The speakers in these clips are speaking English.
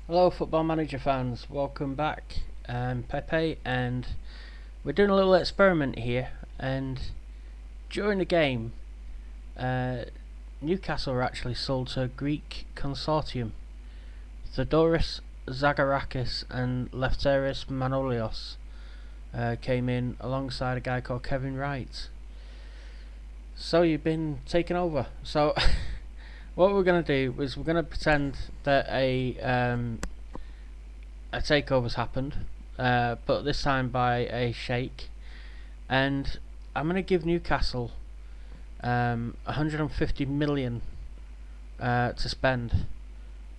Hello Football Manager fans, welcome back. I'm Pepe and we're doing a little experiment here, and during the game Newcastle were actually sold to a Greek consortium. Theodoros Zagorakis and Lefteris Manolios came in alongside a guy called Kevin Wright. So you've been taken over. So what we're going to do is we're going to pretend that a takeover's happened, but this time by a sheikh, and I'm going to give Newcastle 150 million to spend,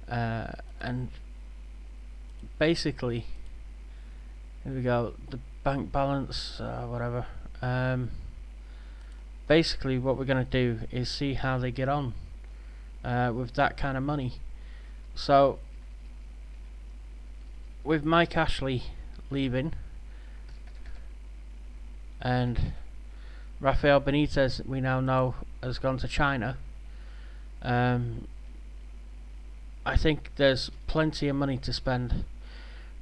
and basically, here we go, the bank balance, whatever. Basically, what we're going to do is see how they get on with that kind of money. So, with Mike Ashley leaving and Rafael Benitez, we now know, has gone to China, I think there's plenty of money to spend.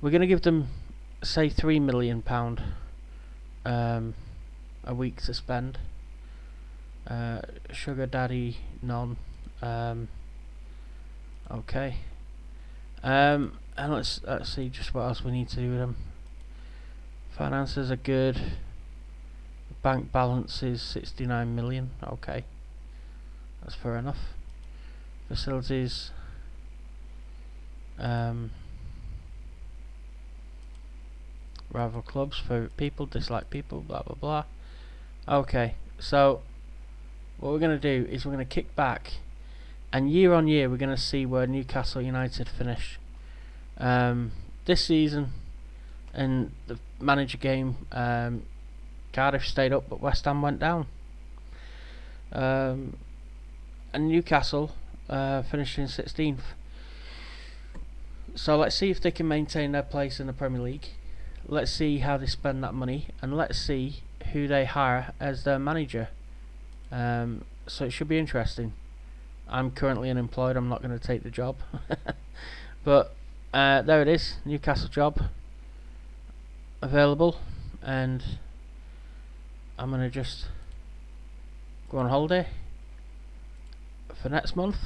We're going to give them, say, £3 million a week to spend. Sugar Daddy, none. Okay. And let's see just what else we need to do with them. Finances are good. Bank balance is 69 million. Okay, that's fair enough. Facilities. Rival clubs, favourite people, dislike people, blah blah blah. Okay, so what we're going to do is we're going to kick back, and year on year we're going to see where Newcastle United finish this season. In the manager game, Cardiff stayed up but West Ham went down, and Newcastle finished in 16th. So let's see if they can maintain their place in the Premier League. Let's see how they spend that money, and let's see who they hire as their manager. So it should be interesting. I'm currently unemployed, I'm not going to take the job. But there it is, Newcastle job available, and I'm going to just go on holiday for next month.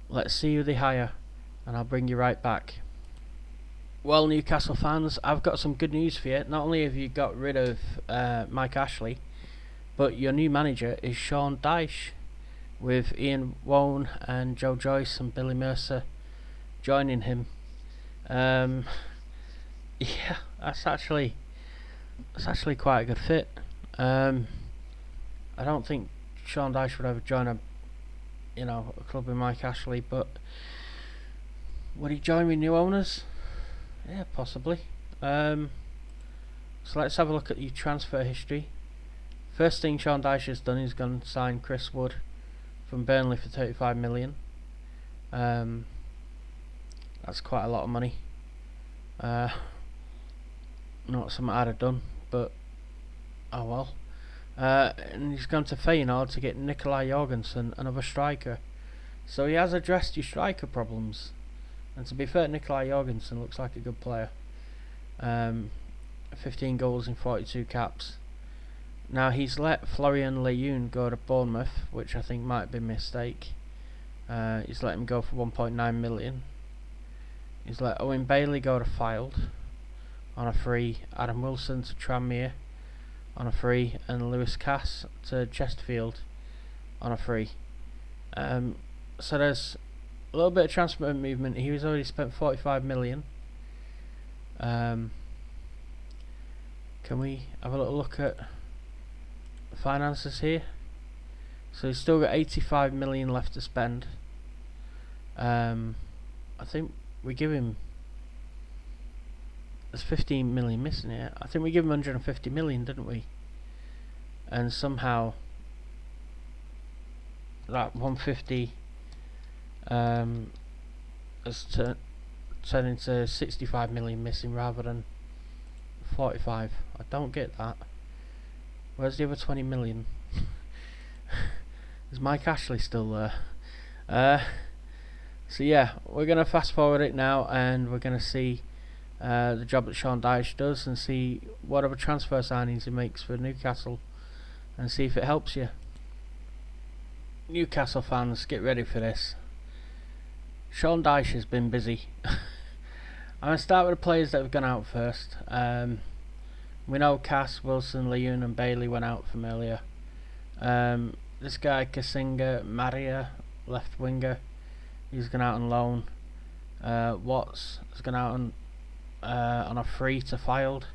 Let's see who they hire, and I'll bring you right back. Well, Newcastle fans, I've got some good news for you. Not only have you got rid of Mike Ashley, but your new manager is Sean Dyche, with Ian Woan and Joe Joyce and Billy Mercer joining him. Yeah, that's actually quite a good fit. I don't think Sean Dyche would ever join a club with Mike Ashley, but would he join with new owners? Yeah, possibly. So let's have a look at your transfer history. First thing Sean Dyche has done is gone and signed Chris Wood from Burnley for 35 million. That's quite a lot of money. Not something I'd have done, but oh well. And he's gone to Feyenoord to get Nikolai Jorgensen, another striker. So he has addressed your striker problems. And to be fair, Nikolai Jorgensen looks like a good player. 15 goals in 42 caps. Now he's let Florian Lejeune go to Bournemouth, which I think might be a mistake. He's let him go for 1.9 million. He's let Owen Bailey go to Fylde on a free, Adam Wilson to Tranmere on a free, and Lewis Cass to Chesterfield on a free. So there's a little bit of transfer movement. He was already spent 45 million. Can we have a little look at the finances here? So he's still got 85 million left to spend. I think we give him, there's 15 million missing here. I think we give him 150 million, didn't we? And somehow that 150 has turned into 65 million missing rather than 45. I don't get that. Where's the other 20 million? Is Mike Ashley still there? So yeah, we're going to fast forward it now, and we're going to see the job that Sean Dyche does, and see what other transfer signings he makes for Newcastle, and see if it helps you. Newcastle fans, get ready for this. Sean Dyche has been busy. I'm going to start with the players that have gone out first. We know Cass, Wilson, Leon and Bailey went out from earlier. This guy Kasinga Maria, left winger, he's gone out on loan. Watts has gone out on a free to Fylde.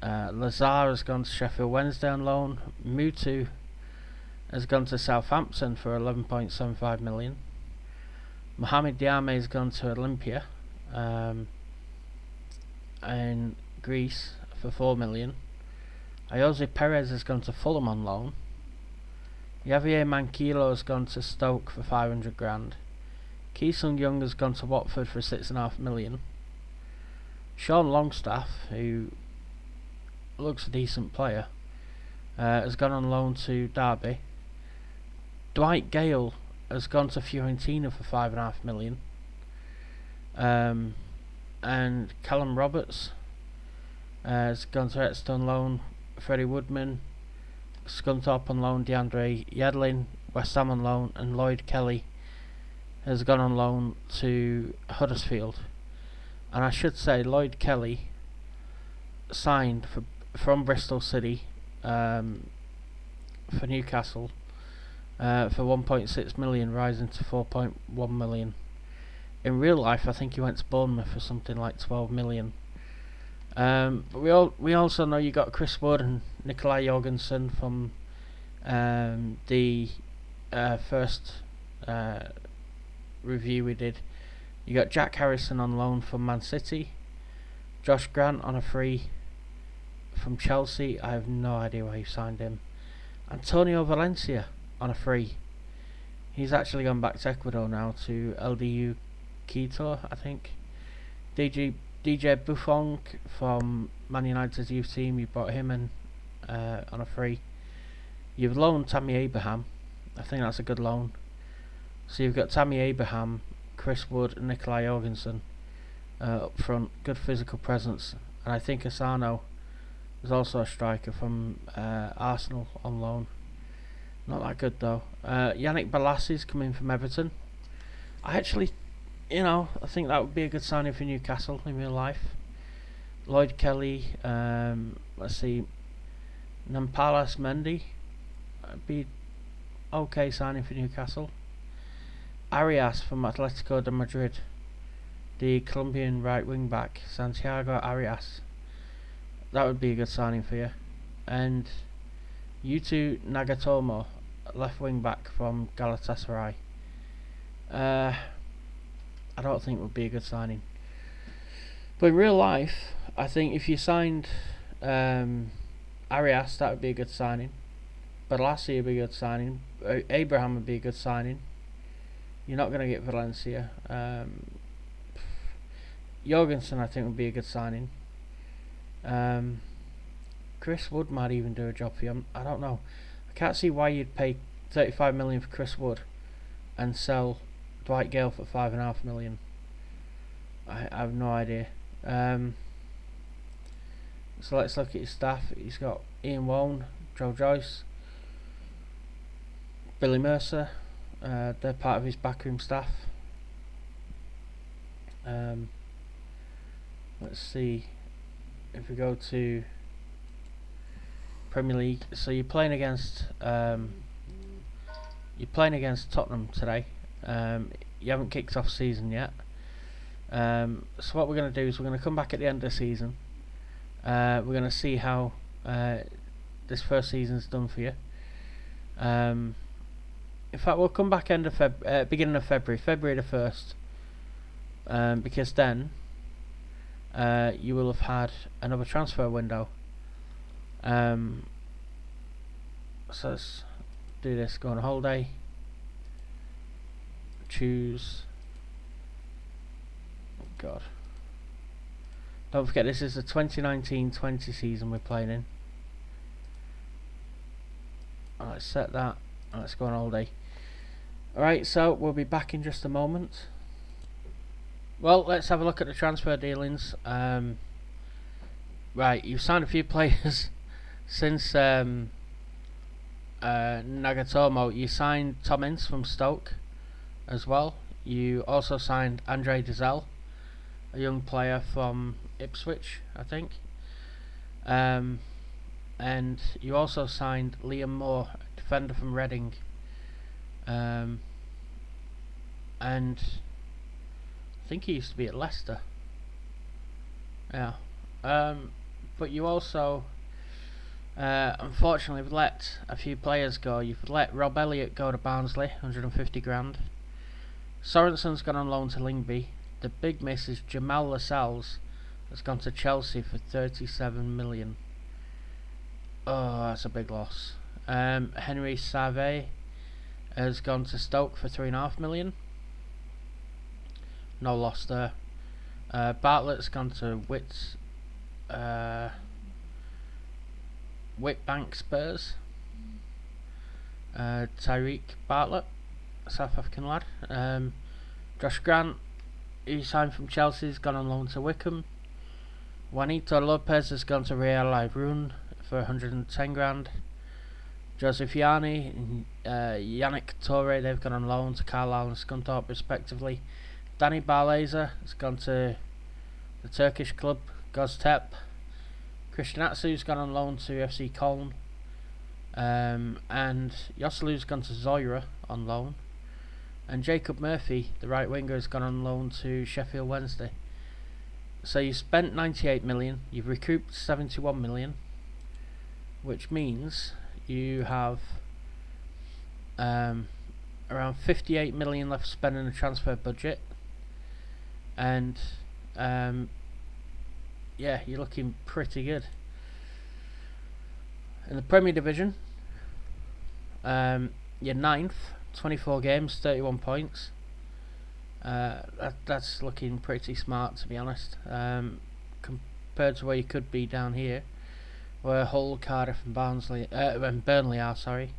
Lazar has gone to Sheffield Wednesday on loan. Mutu has gone to Southampton for 11.75 million. Mohamed Diame has gone to Olympia in Greece for 4 million. Jose Perez has gone to Fulham on loan. Javier Manquillo has gone to Stoke for 500 grand. Ki-Sung Young has gone to Watford for 6.5 million. Sean Longstaff, who looks a decent player, has gone on loan to Derby. Dwight Gale has gone to Fiorentina for 5.5 million. And Callum Roberts has gone to Exeter on loan. Freddie Woodman, Scunthorpe on loan. DeAndre Yedlin, West Ham on loan. And Lloyd Kelly has gone on loan to Huddersfield. And I should say Lloyd Kelly signed from Bristol City for Newcastle for 1.6 million, rising to 4.1 million. In real life, I think he went to Bournemouth for something like 12 million. But we also know you got Chris Wood and Nikolai Jorgensen from the first review we did. You got Jack Harrison on loan from Man City. Josh Grant on a free from Chelsea. I have no idea why you signed him. Antonio Valencia on a free. He's actually gone back to Ecuador now, to LDU Quito, I think. DJ Buffon from Man United's youth team, you brought him in on a free. You've loaned Tammy Abraham. I think that's a good loan. So you've got Tammy Abraham, Chris Wood and Nikolai Jorgensen up front. Good physical presence. And I think Asano is also a striker from Arsenal on loan. Not that good though. Yannick Bolassi's coming from Everton. I actually, I think that would be a good signing for Newcastle in real life. Lloyd Kelly, let's see, Nampalas Mendy, be okay signing for Newcastle. Arias from Atletico de Madrid, the Colombian right wing back, Santiago Arias. That would be a good signing for you. And Yuto Nagatomo, left wing back from Galatasaray. I don't think would be a good signing. But in real life, I think if you signed Arias, that would be a good signing. Balassi would be a good signing. Abraham would be a good signing. You're not going to get Valencia. Jorgensen, I think, would be a good signing. Chris Wood might even do a job for you. I don't know. I can't see why you'd pay 35 million for Chris Wood and sell Dwight Gale for 5.5 million. I have no idea. So let's look at his staff. He's got Ian Wone, Joe Joyce, Billy Mercer. They're part of his backroom staff. Let's see if we go to Premier League. So you're playing against Tottenham today. You haven't kicked off season yet. So what we're going to do is we're going to come back at the end of the season. We're going to see how this first season's done for you. In fact, we'll come back beginning of February the 1st, because then you will have had another transfer window. So let's do this. Go on holiday. Choose. Oh God. Don't forget, this is the 2019-20 season we're playing in. Let's set that. Let's go on holiday. Alright, so we'll be back in just a moment. Well, let's have a look at the transfer dealings. Right, you've signed a few players since Nagatomo. You signed Tom Ince from Stoke as well. You also signed Andre Dizel, a young player from Ipswich, I think. And you also signed Liam Moore, a defender from Reading. And I think he used to be at Leicester. Yeah. But you also, unfortunately, have let a few players go. You've let Rob Elliott go to Barnsley, 150 grand. Sorensen's gone on loan to Lyngby. The big miss is Jamal Lascelles has gone to Chelsea for 37 million. Oh, that's a big loss. Henry Save has gone to Stoke for 3.5 million. No loss there. Bartlett's gone to Whitbank Spurs. Tyreek Bartlett, South African lad. Josh Grant, who signed from Chelsea, has gone on loan to Wickham. Juanito Lopez has gone to Real Irun for 110 grand. Joseph Yanni and Yannick Toure, they've gone on loan to Carlisle and Scunthorpe respectively. Danny Barlaser has gone to the Turkish club Göztepe. Christian Atsu's gone on loan to FC Köln. And Yoselu's gone to Zoira on loan. And Jacob Murphy, the right winger, has gone on loan to Sheffield Wednesday. So you spent 98 million, you've recouped 71 million, which means you have around 58 million left to spend in the transfer budget. And yeah, you're looking pretty good. In the Premier Division, you're 9th, 24 games, 31 points. That's looking pretty smart, to be honest, compared to where you could be down here, where Hull, Cardiff and Burnley are, sorry.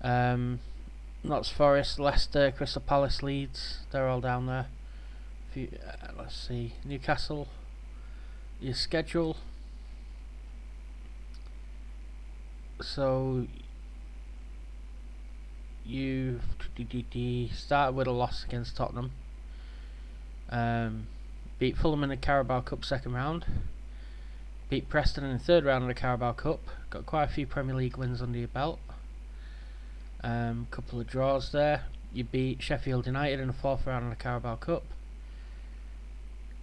Notts Forest, Leicester, Crystal Palace, Leeds, they're all down there. Let's see, Newcastle, your schedule. So you started with a loss against Tottenham. Beat Fulham in the Carabao Cup second round. Beat Preston in the third round of the Carabao Cup. Got quite a few Premier League wins under your belt. Couple of draws there. You beat Sheffield United in the fourth round of the Carabao Cup.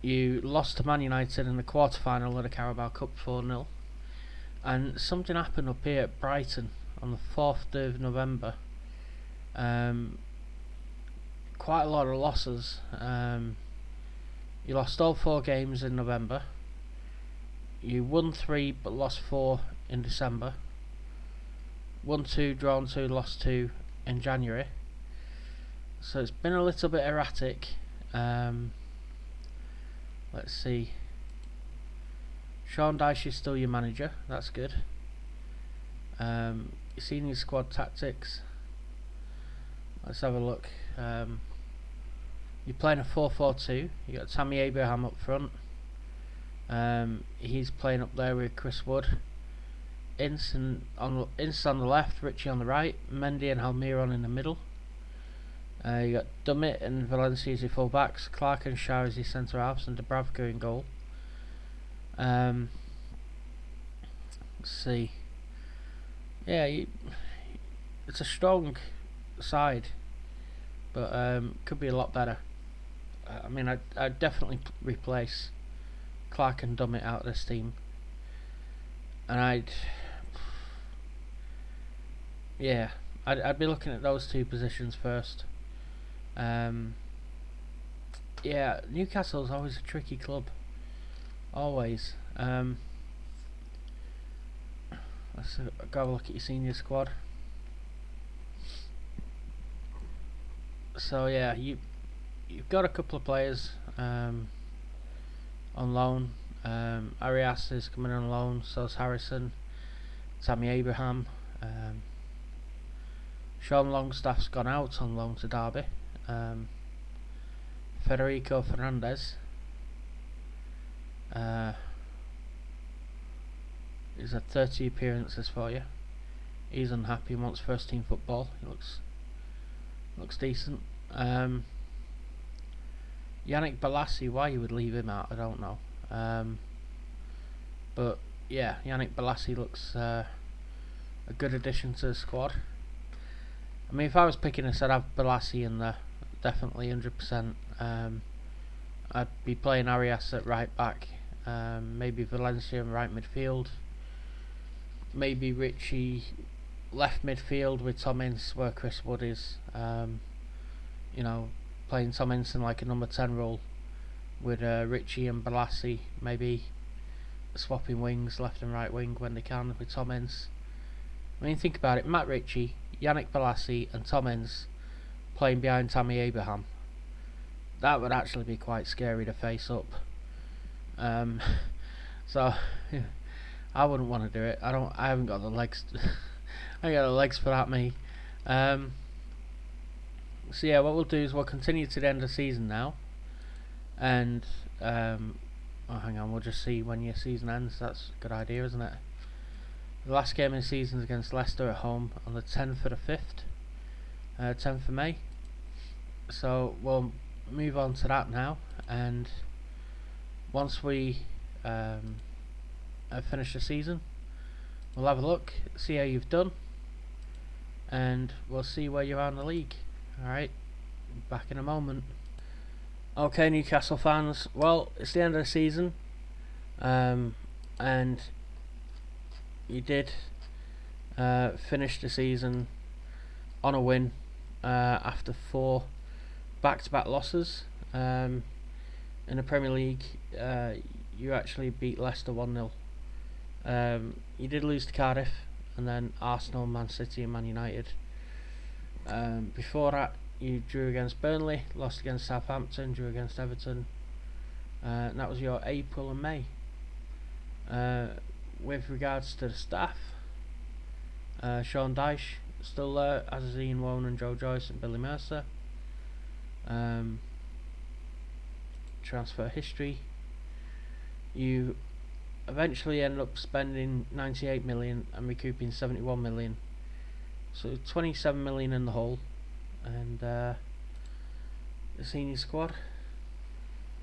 You lost to Man United in the quarter-final of the Carabao Cup 4-0. And something happened up here at Brighton on the 4th of November. Quite a lot of losses. You lost all 4 games in November. You won 3 but lost 4 in December. Won 2, drawn 2, lost 2 in January. So it's been a little bit erratic. Let's see. Sean Dyche is still your manager. That's good. Your senior squad tactics. Let's have a look. You're playing a 4-4-2. You got Tammy Abraham up front. He's playing up there with Chris Wood. Ince on the left, Richie on the right, Mendy and Almiron in the middle. You got Dummett and Valencia as your full backs, Clark and Shah as your centre halves, and Dubravka in goal. Let's see. Yeah, it's a strong side, but could be a lot better. I mean, I'd definitely replace Clark and Dummett out of this team, and I'd be looking at those 2 positions first. Yeah, Newcastle's always a tricky club. Always. Let's go have a look at your senior squad. So yeah, you've got a couple of players on loan. Arias is coming on loan, so is Harrison, Tammy Abraham. Sean Longstaff's gone out on loan to Derby. Federico Fernandez he's had 30 appearances for you. He's unhappy and wants first team football. He looks decent. Yannick Bolasie, why you would leave him out, I don't know. But yeah, Yannick Bolasie looks a good addition to the squad. I mean, if I was picking this, I'd have Bolasie in there, definitely 100%. I'd be playing Arias at right back, maybe Valencia in right midfield, maybe Richie left midfield with Tom Ince where Chris Wood is. You know, playing Tom Ince in like a number 10 role with Richie and Bolasie, maybe swapping wings, left and right wing when they can with Tom Ince. I mean, think about it, Matt Ritchie, Yannick Bolasie and Tom Ince playing behind Tammy Abraham. That would actually be quite scary to face up. So I wouldn't want to do it. I haven't got the legs. I ain't got the legs for that, me. So yeah, what we'll do is we'll continue to the end of the season now, and oh, hang on, we'll just see when your season ends. That's a good idea, isn't it? The last game of the season is against Leicester at home on the 10th of the 5th, 10th of May. So we'll move on to that now, and once we have finished the season, we'll have a look, see how you've done, and we'll see where you are in the league. Alright, back in a moment. Okay, Newcastle fans, well, it's the end of the season, and you did finish the season on a win after 4 back-to-back losses. In the Premier League, you actually beat Leicester 1-0. You did lose to Cardiff, and then Arsenal, Man City and Man United. Before that, you drew against Burnley, lost against Southampton, drew against Everton, and that was your April and May. With regards to the staff, Sean Dyche still there, as is Ian Woan and Joe Joyce and Billy Mercer. Transfer history, you eventually end up spending 98 million and recouping 71 million, so 27 million in the hole. And the senior squad,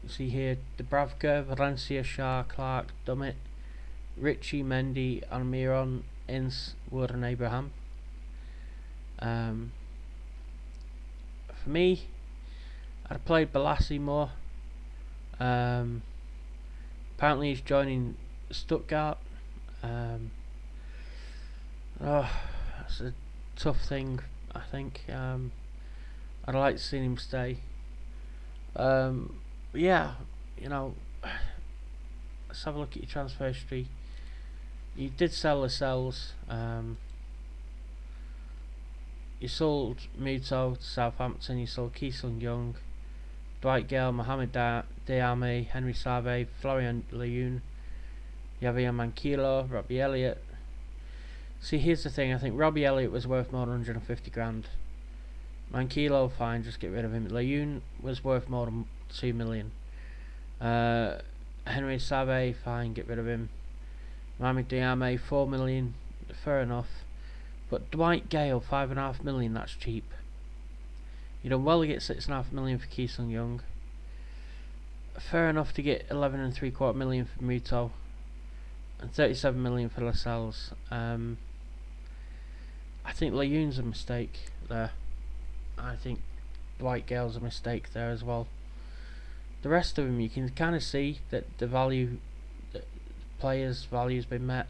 you see here Dubravka, Valencia, Shah, Clark, Dummett, Richie, Mendy, Almiron, Ince, Wood and Abraham. For me, I'd have played Bolasie more. Apparently he's joining Stuttgart. That's a tough thing, I think. I'd like to see him stay. Yeah, you know, let's have a look at your transfer history. You did sell Lascelles. You sold Muto to Southampton. You sold Keeson Young, Dwight Gale, Mohamed Diame, Henry Save, Florian Lejeune, Javier Manquillo, Robbie Elliott. See, here's the thing. I think Robbie Elliott was worth more than 150 grand. Manquillo, fine, just get rid of him. Lejeune was worth more than 2 million. Henry Save, fine, get rid of him. Mohamed Diame, 4 million, fair enough. But Dwight Gale, 5.5 million, that's cheap. You done well to get 6.5 million for Keeson Young. Fair enough to get 11.75 million for Muto, and 37 million for Lascelles. I think Lejeune's a mistake there. I think Dwight Gale's a mistake there as well. The rest of them, you can kind of see that the players' value's been met.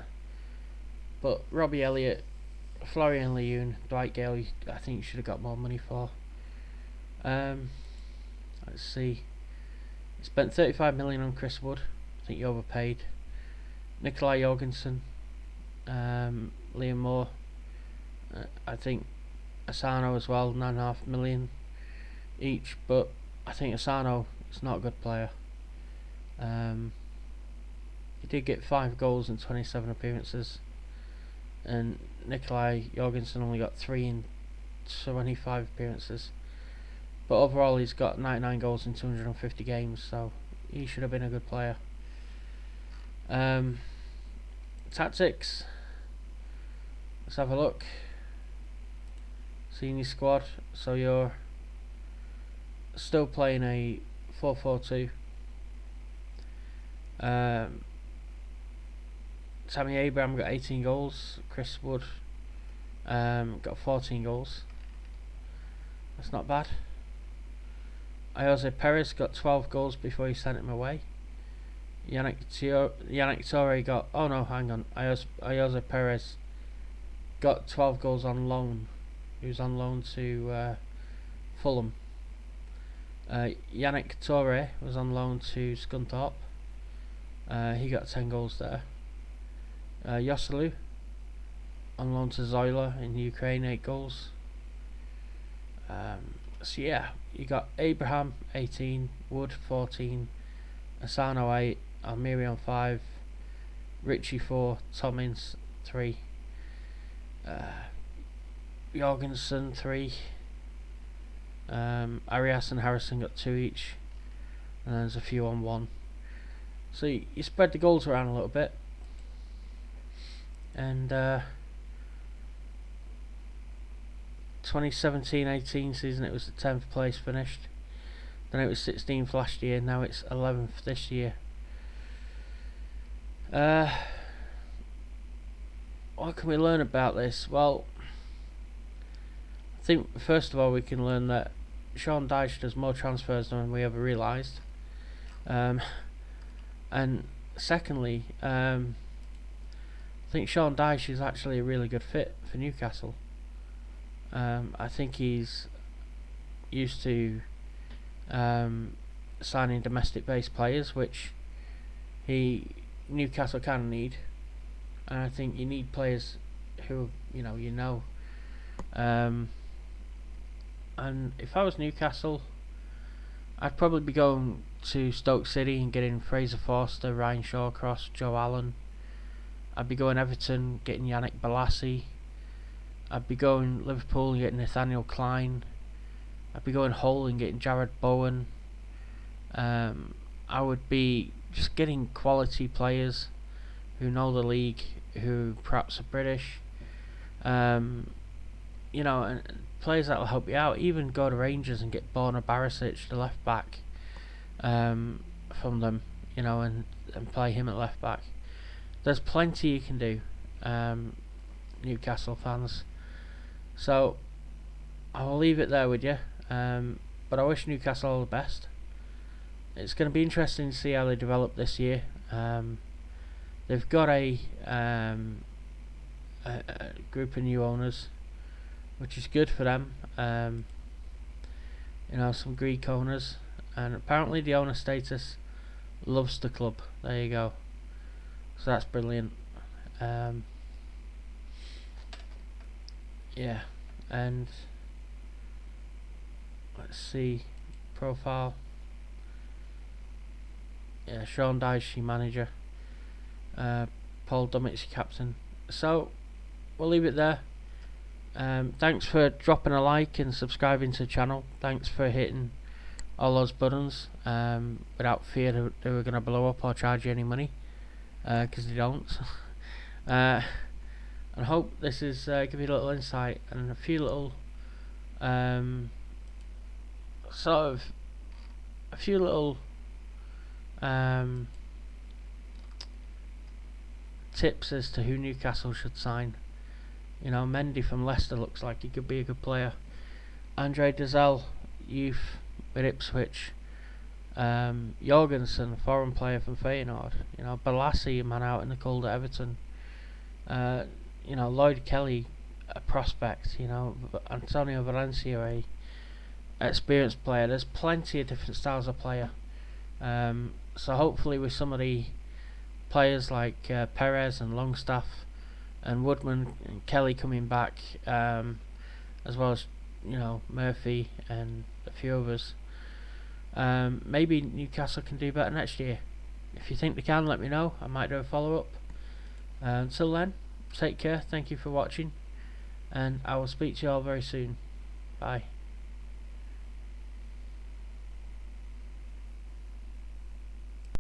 But Robbie Elliott, Florian Lejeune, Dwight Gale, I think you should have got more money for. Let's see. You spent 35 million on Chris Wood. I think you overpaid. Nikolai Jorgensen, Liam Moore. I think Asano as well, 9.5 million each. But I think Asano is not a good player. He did get 5 goals in 27 appearances, and Nikolai Jorgensen only got 3 in 25 appearances. But overall, he's got 99 goals in 250 games, so he should have been a good player. Tactics. Let's have a look. Senior squad. So you're still playing a 4-4-2. Tammy Abraham got 18 goals. Chris Wood got 14 goals. That's not bad. Jose Perez got 12 goals before he sent him away. Yannick Torre got... Oh no, hang on. Jose Perez got 12 goals on loan. He was on loan to Fulham. Yannick Torre was on loan to Scunthorpe. He got 10 goals there. Joselu on loan to Zoila in Ukraine, 8 goals. So yeah, you got Abraham 18, Wood 14, Asano 8, Almirion 5, Richie 4, Tommins 3, Jorgensen 3, Arias and Harrison got 2 each, and there's a few on 1. So you spread the goals around a little bit, and 2017-18 season it was the 10th place finished. Then it was 16th last year. Now it's 11th this year. What can we learn about this? Well, I think first of all we can learn that Sean Dyche does more transfers than we ever realised. And secondly, I think Sean Dyche is actually a really good fit for Newcastle. I think he's used to signing domestic-based players, which Newcastle kind of need, and I think you need players who you know. And if I was Newcastle, I'd probably be going to Stoke City and getting Fraser Forster, Ryan Shawcross, Joe Allen. I'd be going Everton, getting Yannick Bolasie. I'd be going Liverpool and getting Nathaniel Klein. I'd be going Hull and getting Jared Bowen. I would be just getting quality players who know the league, who perhaps are British. And players that will help you out. Even go to Rangers and get Borna Barisic, the left back, from them, and play him at left back. There's plenty you can do, Newcastle fans. So I will leave it there with you. But I wish Newcastle all the best. It's going to be interesting to see how they develop this year. They've got a group of new owners, which is good for them. Some Greek owners, and apparently the owner status loves the club. There you go. So that's brilliant. Yeah, and let's see, profile. Yeah, Sean Dyche, manager. Paul Dummett's captain. So we'll leave it there. Thanks for dropping a like and subscribing to the channel. Thanks for hitting all those buttons without fear that they were going to blow up or charge you any money, because they don't. And I hope this is give you a little insight and a few little tips as to who Newcastle should sign. Mendy from Leicester looks like he could be a good player. Andre Dazelle, youth with Ipswich. Jorgensen, foreign player from Feyenoord. Bolasie, a man out in the cold at Everton. Lloyd Kelly, a prospect. Antonio Valencia, a experienced player. There's plenty of different styles of player. So hopefully with some of the players like Perez and Longstaff and Woodman and Kelly coming back, as well as Murphy and a few others, maybe Newcastle can do better next year. If you think they can, let me know. I might do a follow-up. Until then, take care, thank you for watching, and I will speak to you all very soon. Bye.